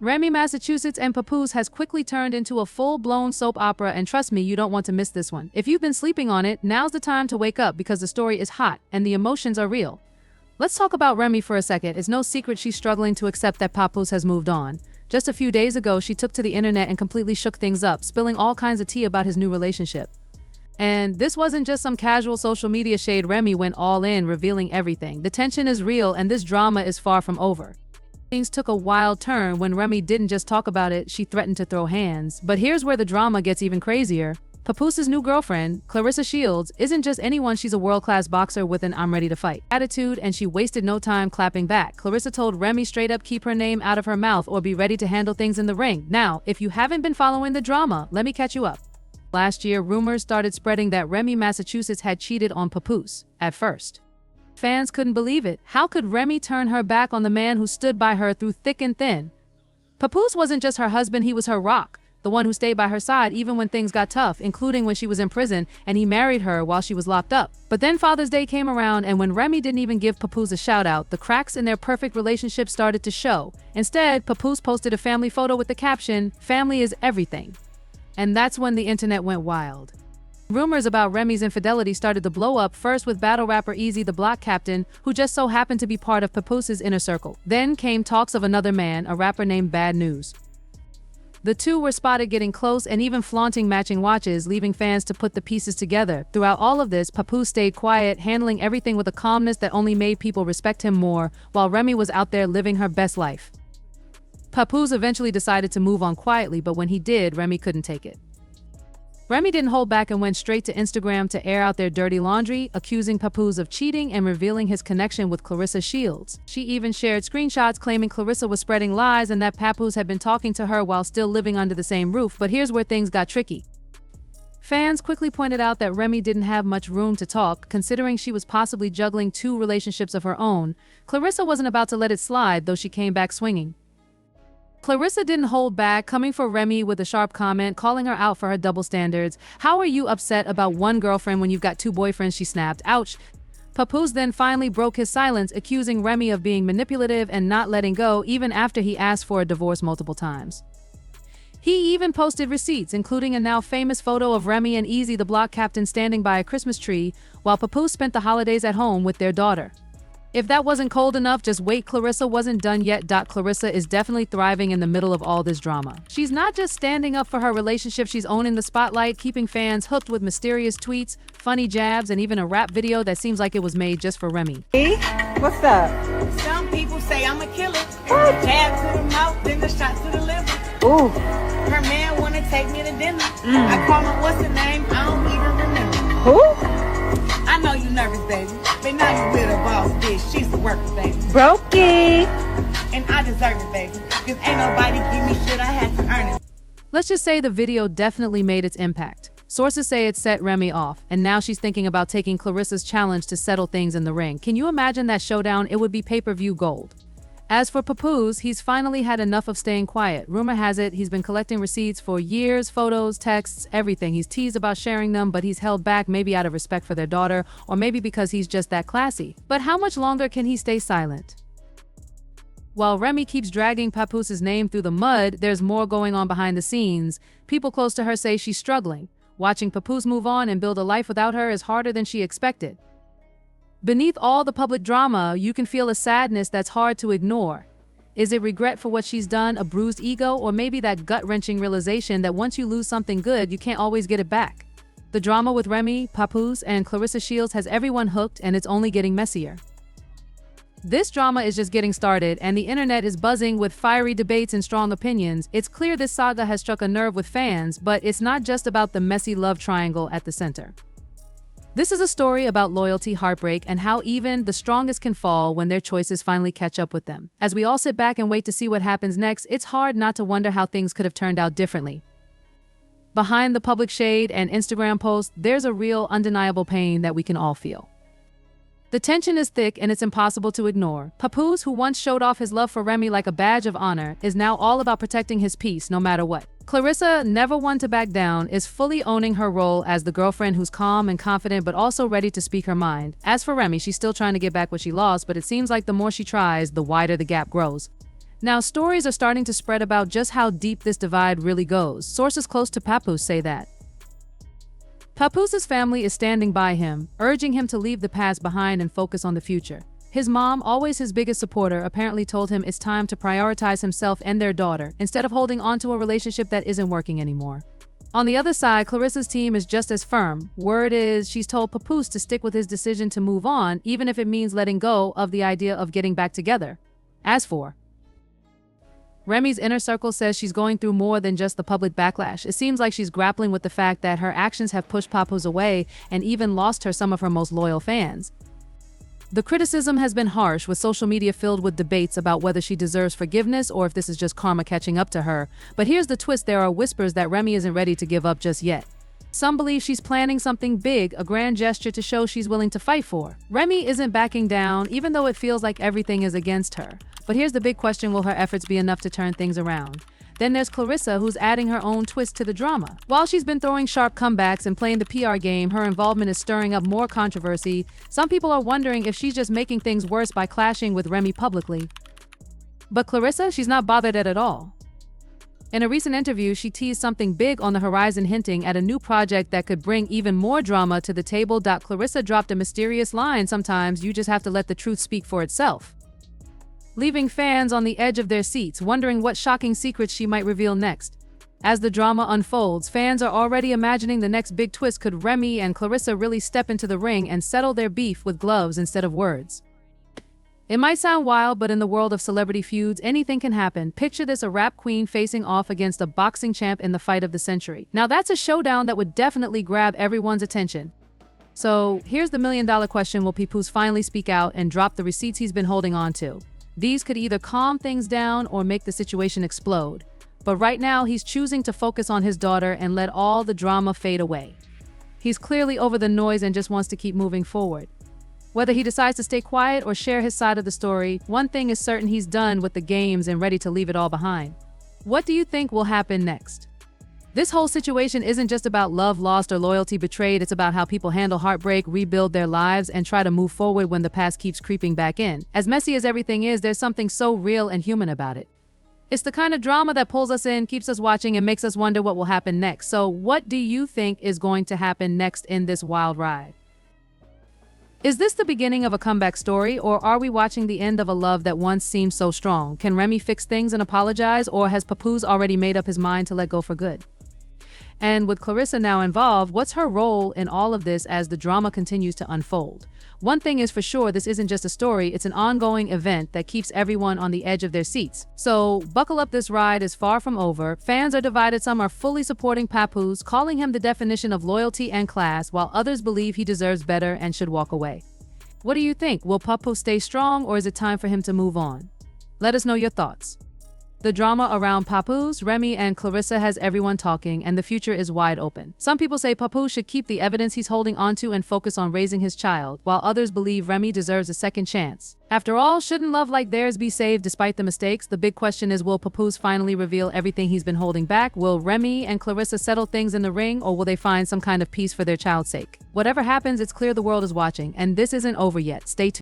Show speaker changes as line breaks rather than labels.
Remy, Massachusetts and Papoose has quickly turned into a full-blown soap opera, and trust me, you don't want to miss this one. If you've been sleeping on it, now's the time to wake up because the story is hot and the emotions are real. Let's talk about Remy for a second. It's no secret she's struggling to accept that Papoose has moved on. Just a few days ago, she took to the internet and completely shook things up, spilling all kinds of tea about his new relationship. And this wasn't just some casual social media shade. Remy went all in, revealing everything. The tension is real and this drama is far from over. Things took a wild turn when Remy didn't just talk about it, she threatened to throw hands. But here's where the drama gets even crazier. Papoose's new girlfriend, Clarissa Shields, isn't just anyone. She's a world-class boxer with an "I'm ready to fight" attitude, and she wasted no time clapping back. Clarissa told Remy straight up, keep her name out of her mouth or be ready to handle things in the ring. Now, if you haven't been following the drama, let me catch you up. Last year, rumors started spreading that Remy, Massachusetts had cheated on Papoose. At first, fans couldn't believe it. How could Remy turn her back on the man who stood by her through thick and thin? Papoose wasn't just her husband, he was her rock, the one who stayed by her side even when things got tough, including when she was in prison, and he married her while she was locked up. But then Father's Day came around, and when Remy didn't even give Papoose a shout out, the cracks in their perfect relationship started to show. Instead, Papoose posted a family photo with the caption, "Family is everything." And that's when the internet went wild. Rumors about Remy's infidelity started to blow up, first with battle rapper Easy the Block Captain, who just so happened to be part of Papoose's inner circle. Then came talks of another man, a rapper named Bad News. The two were spotted getting close and even flaunting matching watches, leaving fans to put the pieces together. Throughout all of this, Papoose stayed quiet, handling everything with a calmness that only made people respect him more, while Remy was out there living her best life. Papoose eventually decided to move on quietly, but when he did, Remy couldn't take it. Remy didn't hold back and went straight to Instagram to air out their dirty laundry, accusing Papoose of cheating and revealing his connection with Clarissa Shields. She even shared screenshots claiming Clarissa was spreading lies and that Papoose had been talking to her while still living under the same roof. But here's where things got tricky. Fans quickly pointed out that Remy didn't have much room to talk, considering she was possibly juggling two relationships of her own. Clarissa wasn't about to let it slide, though she came back swinging. Clarissa didn't hold back, coming for Remy with a sharp comment, calling her out for her double standards. "How are you upset about one girlfriend when you've got two boyfriends?" she snapped. Ouch. Papoose then finally broke his silence, accusing Remy of being manipulative and not letting go, even after he asked for a divorce multiple times. He even posted receipts, including a now famous photo of Remy and Easy the Block Captain standing by a Christmas tree, while Papoose spent the holidays at home with their daughter. If that wasn't cold enough, just wait, Clarissa wasn't done yet. Clarissa is definitely thriving in the middle of all this drama. She's not just standing up for her relationship, she's owning the spotlight, keeping fans hooked with mysterious tweets, funny jabs, and even a rap video that seems like it was made just for Remy.
Hey, what's up?
Some people say I'm a killer. Jab to the mouth, then the shot to the liver.
Ooh.
Her man wanna take me to dinner. I call her, what's her name? I don't even remember.
Who?
I know you nervous, baby. But now you with a boss bitch. She's the worker, baby.
Brokey.
And I deserve it, baby. Cause ain't nobody give me shit, I had to earn it.
Let's just say the video definitely made its impact. Sources say it set Remy off, and now she's thinking about taking Clarissa's challenge to settle things in the ring. Can you imagine that showdown? It would be pay-per-view gold. As for Papoose, he's finally had enough of staying quiet. Rumor has it he's been collecting receipts for years, photos, texts, everything. He's teased about sharing them, but he's held back, maybe out of respect for their daughter, or maybe because he's just that classy. But how much longer can he stay silent? While Remy keeps dragging Papoose's name through the mud, there's more going on behind the scenes. People close to her say she's struggling. Watching Papoose move on and build a life without her is harder than she expected. Beneath all the public drama, you can feel a sadness that's hard to ignore. Is it regret for what she's done, a bruised ego, or maybe that gut-wrenching realization that once you lose something good, you can't always get it back? The drama with Remy, Papoose, and Clarissa Shields has everyone hooked, and it's only getting messier. This drama is just getting started, and the internet is buzzing with fiery debates and strong opinions. It's clear this saga has struck a nerve with fans, but it's not just about the messy love triangle at the center. This is a story about loyalty, heartbreak, and how even the strongest can fall when their choices finally catch up with them. As we all sit back and wait to see what happens next, it's hard not to wonder how things could have turned out differently. Behind the public shade and Instagram posts, there's a real, undeniable pain that we can all feel. The tension is thick and it's impossible to ignore. Papoose, who once showed off his love for Remy like a badge of honor, is now all about protecting his peace no matter what. Clarissa, never one to back down, is fully owning her role as the girlfriend who's calm and confident but also ready to speak her mind. As for Remy, she's still trying to get back what she lost, but it seems like the more she tries, the wider the gap grows. Now, stories are starting to spread about just how deep this divide really goes. Sources close to Papoose say that Papoose's family is standing by him, urging him to leave the past behind and focus on the future. His mom, always his biggest supporter, apparently told him it's time to prioritize himself and their daughter, instead of holding on to a relationship that isn't working anymore. On the other side, Clarissa's team is just as firm. Word is she's told Papoose to stick with his decision to move on, even if it means letting go of the idea of getting back together. As for Remy's inner circle says she's going through more than just the public backlash. It seems like she's grappling with the fact that her actions have pushed Papoose away and even lost her some of her most loyal fans. The criticism has been harsh, with social media filled with debates about whether she deserves forgiveness or if this is just karma catching up to her. But here's the twist: there are whispers that Remy isn't ready to give up just yet. Some believe she's planning something big, a grand gesture to show she's willing to fight for. Remy isn't backing down, even though it feels like everything is against her. But here's the big question: will her efforts be enough to turn things around? Then there's Clarissa, who's adding her own twist to the drama. While she's been throwing sharp comebacks and playing the PR game, her involvement is stirring up more controversy. Some people are wondering if she's just making things worse by clashing with Remy publicly. But Clarissa, she's not bothered at all. In a recent interview, she teased something big on the horizon, hinting at a new project that could bring even more drama to the table. Clarissa dropped a mysterious line: sometimes you just have to let the truth speak for itself, leaving fans on the edge of their seats, wondering what shocking secrets she might reveal next. As the drama unfolds, fans are already imagining the next big twist. Could Remy and Clarissa really step into the ring and settle their beef with gloves instead of words? It might sound wild, but in the world of celebrity feuds, anything can happen. Picture this: a rap queen facing off against a boxing champ in the fight of the century. Now that's a showdown that would definitely grab everyone's attention. So here's the million-dollar question: will Papoose finally speak out and drop the receipts he's been holding on to? These could either calm things down or make the situation explode. But right now, he's choosing to focus on his daughter and let all the drama fade away. He's clearly over the noise and just wants to keep moving forward. Whether he decides to stay quiet or share his side of the story, one thing is certain: he's done with the games and ready to leave it all behind. What do you think will happen next? This whole situation isn't just about love lost or loyalty betrayed. It's about how people handle heartbreak, rebuild their lives, and try to move forward when the past keeps creeping back in. As messy as everything is, there's something so real and human about it. It's the kind of drama that pulls us in, keeps us watching, and makes us wonder what will happen next. So what do you think is going to happen next in this wild ride? Is this the beginning of a comeback story, or are we watching the end of a love that once seemed so strong? Can Remy fix things and apologize, or has Papoose already made up his mind to let go for good? And with Clarissa now involved, what's her role in all of this as the drama continues to unfold? One thing is for sure: this isn't just a story, it's an ongoing event that keeps everyone on the edge of their seats. So buckle up, this ride is far from over. Fans are divided. Some are fully supporting Papoose, calling him the definition of loyalty and class, while others believe he deserves better and should walk away. What do you think? Will Papoose stay strong, or is it time for him to move on? Let us know your thoughts. The drama around Papoose, Remy, and Clarissa has everyone talking, and the future is wide open. Some people say Papoose should keep the evidence he's holding onto and focus on raising his child, while others believe Remy deserves a second chance. After all, shouldn't love like theirs be saved despite the mistakes? The big question is, will Papoose finally reveal everything he's been holding back? Will Remy and Clarissa settle things in the ring, or will they find some kind of peace for their child's sake? Whatever happens, it's clear the world is watching, and this isn't over yet. Stay tuned.